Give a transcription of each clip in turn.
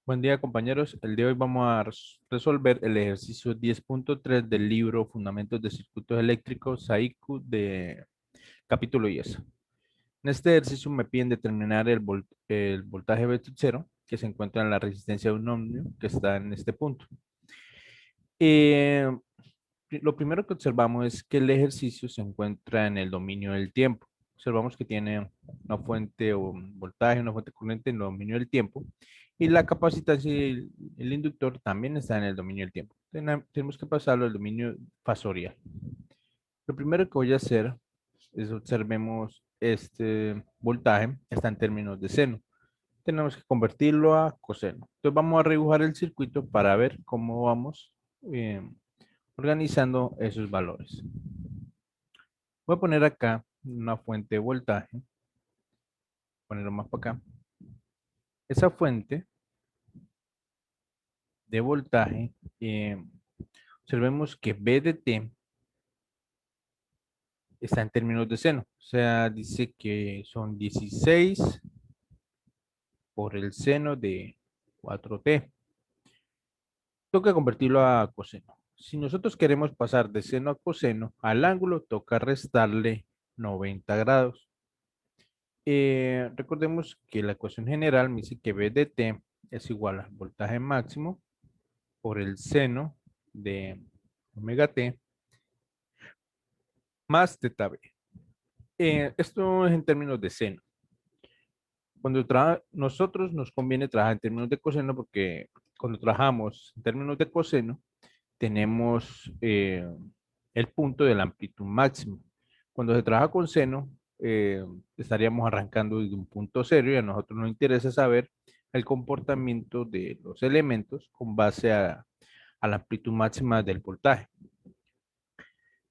Buen día, compañeros. El día de hoy vamos a resolver el ejercicio 10.3 del libro Fundamentos de Circuitos Eléctricos, SAICU, de capítulo 10. En este ejercicio me piden determinar el voltaje versus cero que se encuentra en la resistencia de un ohmio que está en este punto. Eh, lo primero que observamos es que el ejercicio se encuentra en el dominio del tiempo. Observamos que tiene una fuente o un voltaje, una fuente corriente en el dominio del tiempo. Y la capacitancia y el inductor también está en el dominio del tiempo. Tenemos que pasarlo al dominio fasorial. Lo primero que voy a hacer es observemos este voltaje, está en términos de seno. Tenemos que convertirlo a coseno. Entonces vamos a redibujar el circuito para ver cómo vamos eh, organizando esos valores. Voy a poner acá una fuente de voltaje, ponerlo más para acá. Esa fuente de voltaje, observemos que B de T está en términos de seno. O sea, dice que son 16 por el seno de 4T. Toca convertirlo a coseno. Si nosotros queremos pasar de seno a coseno, al ángulo toca restarle 90 grados. Recordemos que la ecuación general me dice que B de T es igual al voltaje máximo por el seno de omega T más teta B. Esto es en términos de seno. Cuando nosotros nos conviene trabajar en términos de coseno porque cuando trabajamos en términos de coseno tenemos el punto de la amplitud máxima. Cuando se trabaja con seno, estaríamos arrancando desde un punto cero y a nosotros nos interesa saber el comportamiento de los elementos con base a la amplitud máxima del voltaje.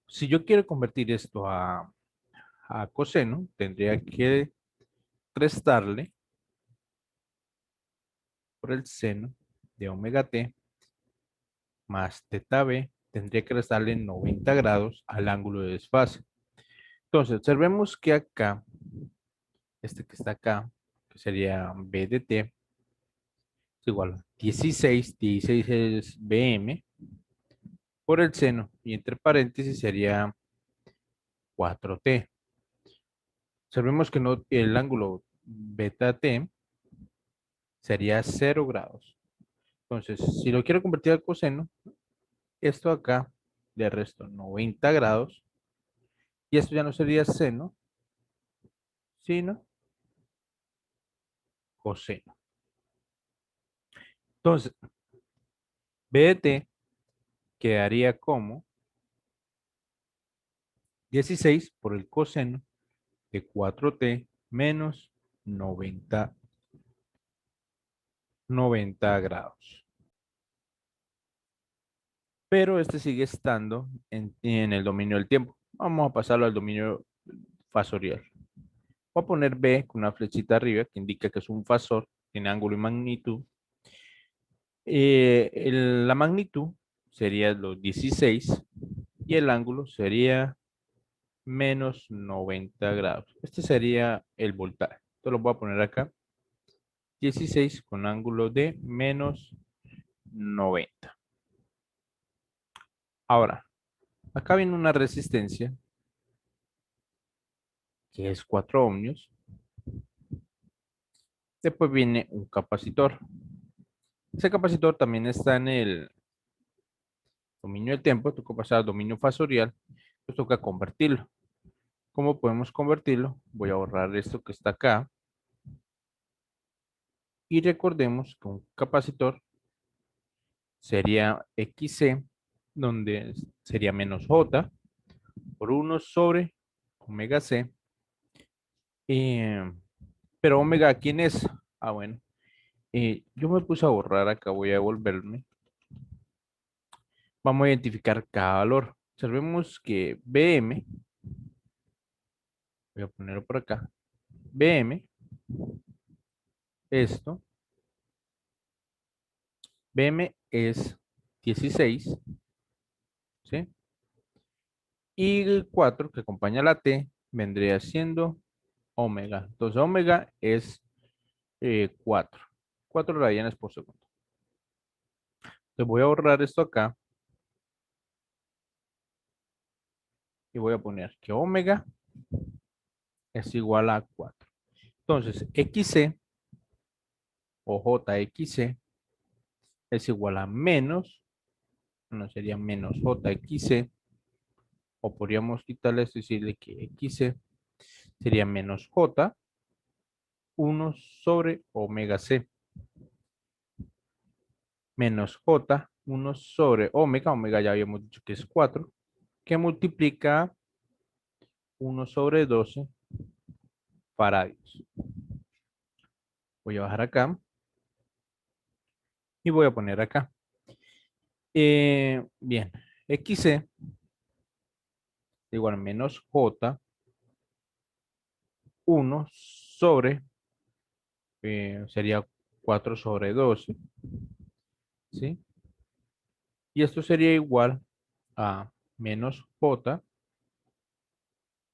Si yo quiero convertir esto a coseno, tendría que restarle por el seno de omega t más teta b, tendría que restarle 90 grados al ángulo de desfase. Entonces, observemos que acá, este que está acá, que sería B de T, es igual a 16, 16 es BM, por el seno, y entre paréntesis sería 4T. Observemos que no, el ángulo beta T sería 0 grados. Entonces, si lo quiero convertir al coseno, esto acá le resto 90 grados, y esto ya no sería seno, sino coseno. Entonces, B de T quedaría como 16 por el coseno de 4T menos 90, 90 grados. Pero este sigue estando en el dominio del tiempo. Vamos a pasarlo al dominio fasorial. Voy a poner B con una flechita arriba que indica que es un fasor, tiene ángulo y magnitud. La magnitud sería los 16 y el ángulo sería menos 90 grados. Este sería el voltaje. Esto lo voy a poner acá. 16 con ángulo de menos 90. Ahora, acá viene una resistencia que es 4 ohmios. Después viene un capacitor. Ese capacitor también está en el dominio del tiempo. Toca pasar al dominio fasorial. Pues toca convertirlo. ¿Cómo podemos convertirlo? Voy a borrar esto que está acá. Y recordemos que un capacitor sería XC, donde sería menos J por 1 sobre omega C. Eh, pero omega, ¿quién es? Ah, bueno. Yo me puse a borrar acá, voy a devolverme. Vamos a identificar cada valor. Observemos que BM, voy a ponerlo por acá. BM, esto, BM es 16, ¿sí? Y el 4 que acompaña la T vendría siendo omega. Entonces, omega es 4. 4 radianes por segundo. Entonces voy a borrar esto acá y voy a poner que omega es igual a 4. Entonces, XC o JXC es igual a menos, no sería menos JXC, o podríamos quitarle esto y decirle que XC sería menos J 1 sobre omega C menos J 1 sobre omega, omega ya habíamos dicho que es 4, que multiplica 1 sobre 12 faradios. Voy a bajar acá y voy a poner acá. Bien, XC igual a menos J 1 sobre, sería 4 sobre 12, ¿sí? Y esto sería igual a menos J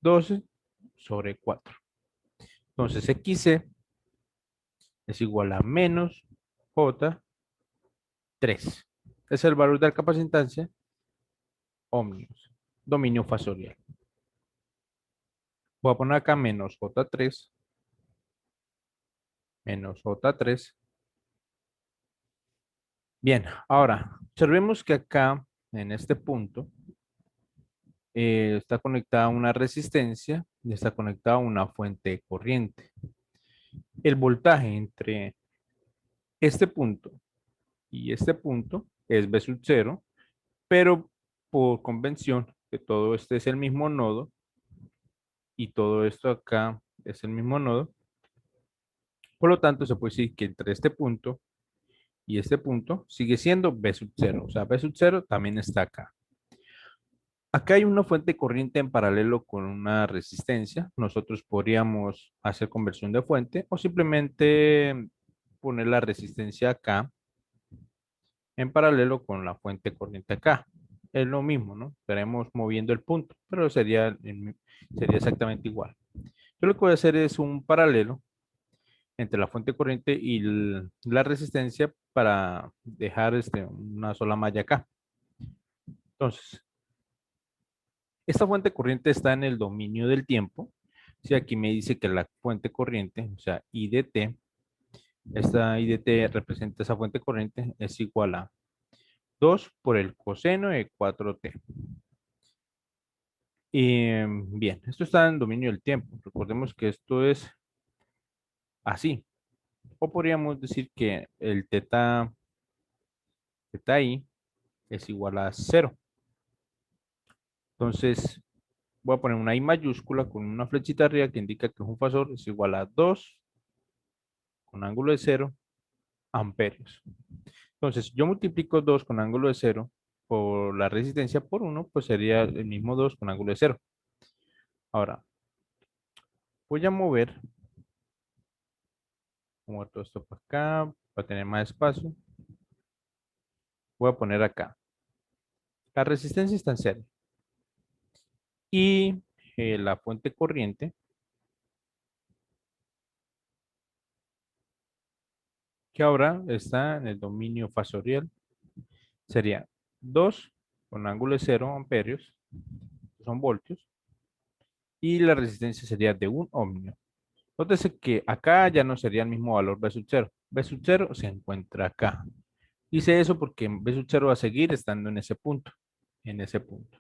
12 sobre 4. Entonces XC es igual a menos J 3. Es el valor de la capacitancia ohmios, dominio fasorial. Voy a poner acá menos J3, menos J3. Bien, ahora observemos que acá en este punto está conectada una resistencia y está conectada una fuente de corriente. El voltaje entre este punto y este punto es V sub 0, pero por convención que todo este es el mismo nodo y todo esto acá es el mismo nodo, por lo tanto se puede decir que entre este punto y este punto sigue siendo V sub 0, o sea, V sub 0 también está acá. Acá hay una fuente de corriente en paralelo con una resistencia. Nosotros podríamos hacer conversión de fuente o simplemente poner la resistencia acá en paralelo con la fuente de corriente acá. Es lo mismo, ¿no? Estaremos moviendo el punto, pero sería exactamente igual. Yo lo que voy a hacer es un paralelo entre la fuente de corriente y la resistencia para dejar una sola malla acá. Entonces, esta fuente corriente está en el dominio del tiempo. Si aquí me dice que la fuente corriente, o sea, I de t, esta I de t representa esa fuente corriente, es igual a 2 por el coseno de 4t. Y bien, esto está en dominio del tiempo. Recordemos que esto es así. O podríamos decir que el teta i es igual a 0. Entonces, voy a poner una I mayúscula con una flechita arriba que indica que es un fasor, es igual a 2 con ángulo de 0 amperios. Entonces, yo multiplico 2 con ángulo de 0 por la resistencia por 1, pues sería el mismo 2 con ángulo de 0. Ahora, voy a mover todo esto para acá, para tener más espacio. Voy a poner acá. La resistencia está en 0. Y la fuente corriente, que ahora está en el dominio fasorial, sería 2 con ángulo de 0 amperios, son voltios, y la resistencia sería de 1 ohmio. Nótese que acá ya no sería el mismo valor B sub 0. B sub 0 se encuentra acá. Hice eso porque B sub 0 va a seguir estando en ese punto. En ese punto.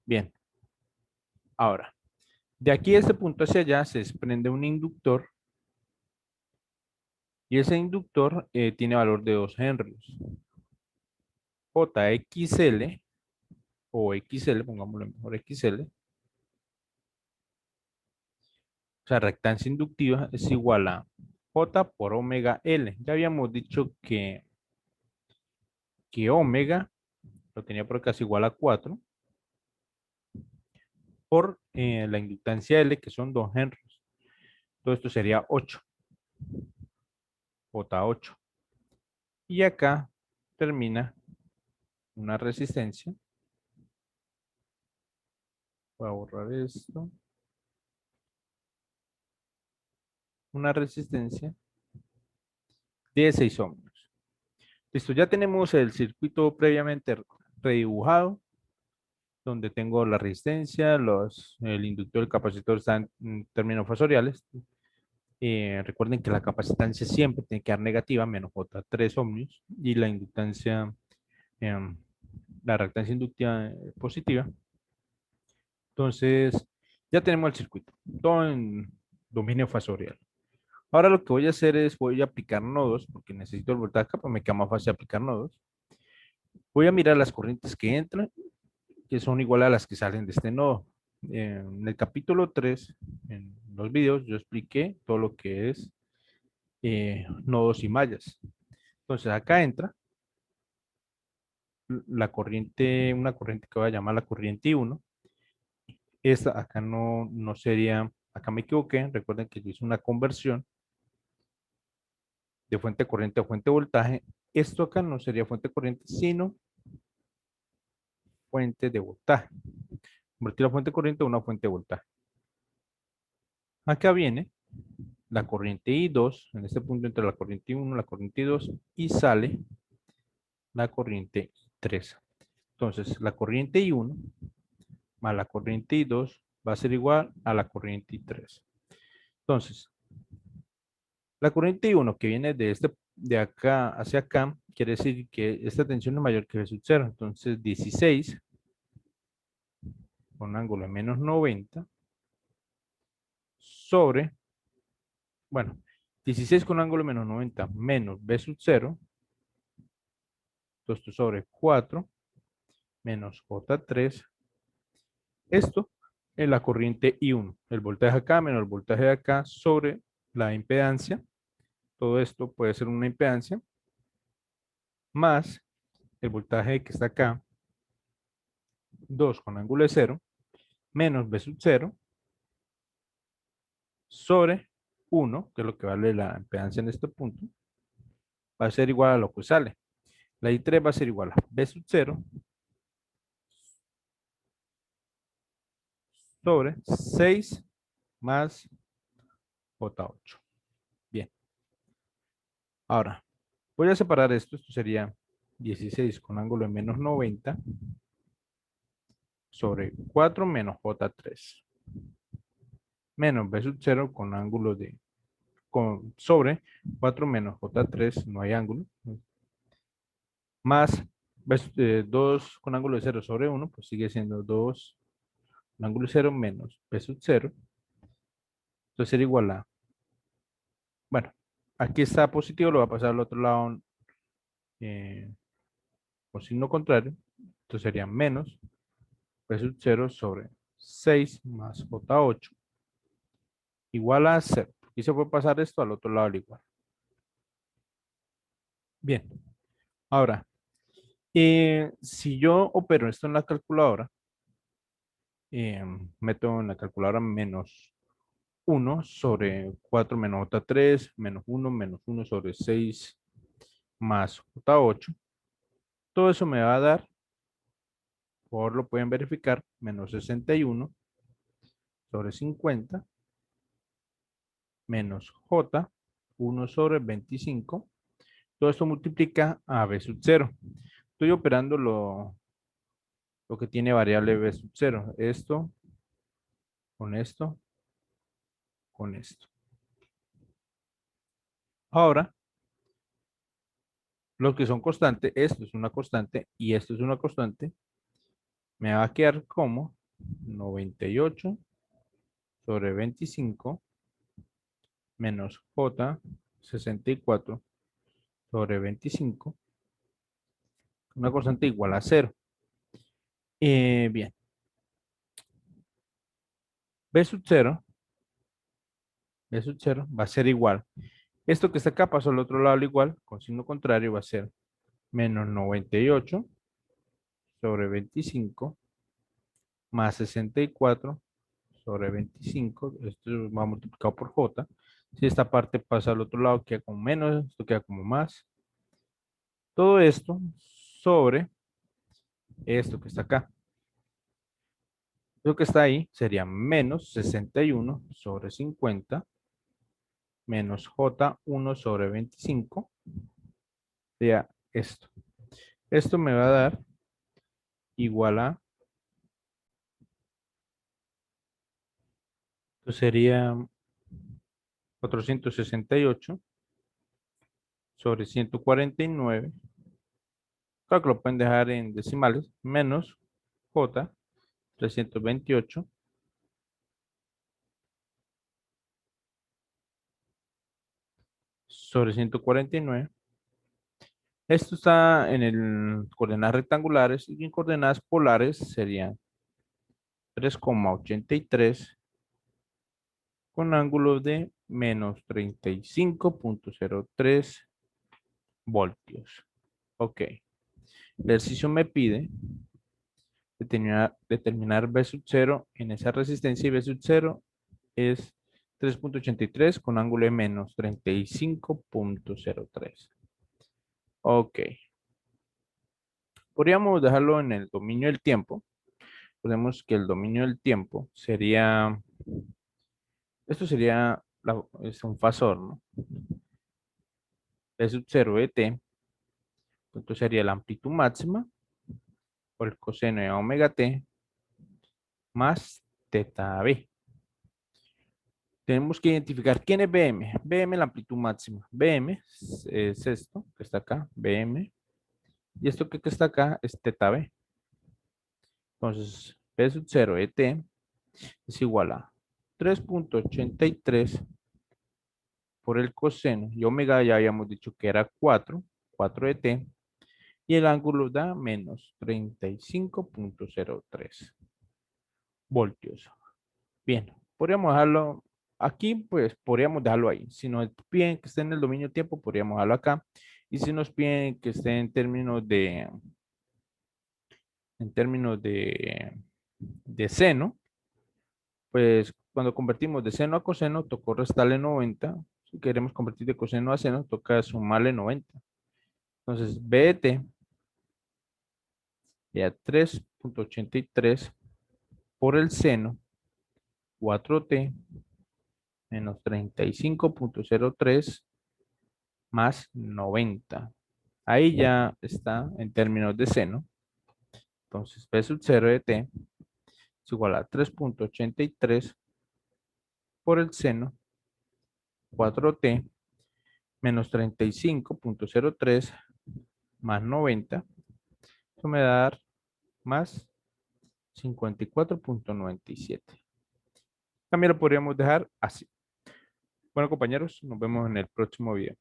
Bien. Ahora, de aquí a este punto hacia allá se desprende un inductor. Y ese inductor tiene valor de 2 henrios. JXL o XL, pongámoslo mejor XL. O sea, reactancia inductiva es igual a J por omega L. Ya habíamos dicho que omega, lo tenía por acá, es igual a 4 por la inductancia L, que son 2 henrios. Todo esto sería 8, J8. Y acá termina una resistencia. Voy a borrar esto. Una resistencia de 6 ohmios. Listo, ya tenemos el circuito previamente redibujado, donde tengo la resistencia, el inductor y el capacitor están en términos fasoriales. Recuerden que la capacitancia siempre tiene que dar negativa, menos J3 ohmios, y la inductancia, em, la reactancia inductiva positiva. Entonces, ya tenemos el circuito, todo en dominio fasorial. Ahora lo que voy a hacer es, voy a aplicar nodos, porque necesito el voltaje acá, pues me queda más fácil aplicar nodos. Voy a mirar las corrientes que entran, que son iguales a las que salen de este nodo. En el capítulo 3, en los videos, yo expliqué todo lo que es nodos y mallas. Entonces acá entra la corriente, una corriente que voy a llamar la corriente I1. Esta acá no sería, acá me equivoqué, recuerden que yo hice una conversión de fuente de corriente a fuente de voltaje. Esto acá no sería fuente de corriente, sino fuente de voltaje. Convertir la fuente de corriente a una fuente de voltaje. Acá viene la corriente I2, en este punto entra la corriente I1, la corriente I2 y sale la corriente I3. Entonces, la corriente I1 más la corriente I2 va a ser igual a la corriente I3. Entonces, la corriente I1 que viene de acá hacia acá, quiere decir que esta tensión es mayor que V sub 0. Entonces, 16 con ángulo de menos 90 sobre, bueno, 16 con ángulo de menos 90 menos V sub 0. Entonces, esto sobre 4 menos J3. Esto es la corriente I1. El voltaje acá menos el voltaje de acá sobre la impedancia. Todo esto puede ser una impedancia más el voltaje que está acá, 2 con ángulo de 0, menos V sub 0 sobre 1, que es lo que vale la impedancia en este punto, va a ser igual a lo que sale. La I3 va a ser igual a V sub 0 sobre 6 más J8. Bien. Ahora, voy a separar esto. Esto sería 16 con ángulo de menos 90 sobre 4 menos J3. Menos V sub 0 con ángulo de sobre 4 menos J3, no hay ángulo, más 2 con ángulo de 0 sobre 1, pues sigue siendo 2 con ángulo de 0 menos P sub 0. Entonces sería igual a, bueno, aquí está positivo, lo va a pasar al otro lado eh, con signo contrario. Entonces sería menos P sub 0 sobre 6 más J8 igual a 0. Y se puede pasar esto al otro lado al igual. Bien, ahora, si yo opero esto en la calculadora, meto en la calculadora menos 1 sobre 4 menos J3, menos 1 sobre 6 más J8. Todo eso me va a dar, por lo pueden verificar, menos 61 sobre 50 menos J, 1 sobre 25. Todo esto multiplica a B sub 0. Estoy operando lo que tiene variable B sub 0. Esto, con esto, con esto. Ahora, los que son constantes, esto es una constante y esto es una constante, me va a quedar como 98 sobre 25 menos J 64 sobre 25, una constante igual a 0. Bien, B sub 0, B sub 0 va a ser igual. Esto que está acá pasó al otro lado al igual, con signo contrario va a ser menos 98 sobre 25 más 64 sobre 25. Esto va multiplicado por J. Si esta parte pasa al otro lado, queda como menos, esto queda como más. Todo esto sobre esto que está acá. Lo que está ahí sería menos 61 sobre 50 menos J1 sobre 25 sería esto. Esto me va a dar igual a, esto sería 468 sobre 149. Claro que lo pueden dejar en decimales, menos J 328 sobre 149. Esto está en el coordenadas rectangulares y en coordenadas polares serían 3,83 con ángulo de menos 35,03 voltios. Ok. El ejercicio me pide determinar V sub 0 en esa resistencia y V sub 0 es 3,83 con ángulo de menos 35,03. Ok. Podríamos dejarlo en el dominio del tiempo. Podemos que el dominio del tiempo sería, esto sería es un fasor, ¿no? V sub 0 de t, entonces sería la amplitud máxima por el coseno de omega t más teta b. Tenemos que identificar quién es BM. BM es la amplitud máxima. BM es esto que está acá, BM. Y esto que está acá es teta B. Entonces, P sub 0 de T es igual a 3,83 por el coseno. Y omega ya habíamos dicho que era 4 de T. Y el ángulo da menos 35,03 voltios. Bien, podríamos dejarlo aquí, pues podríamos dejarlo ahí. Si nos piden que esté en el dominio tiempo, podríamos dejarlo acá. Y si nos piden que esté en términos de seno, pues cuando convertimos de seno a coseno, tocó restarle 90. Si queremos convertir de coseno a seno, toca sumarle 90. Entonces, B de t ya 3,83 por el seno, 4t menos 35,03 más 90. Ahí ya está en términos de seno. Entonces, P sub 0 de t es igual a 3,83 por el seno, 4t menos 35,03 más 90. Eso me da más 54,97. También lo podríamos dejar así. Bueno, compañeros, nos vemos en el próximo video.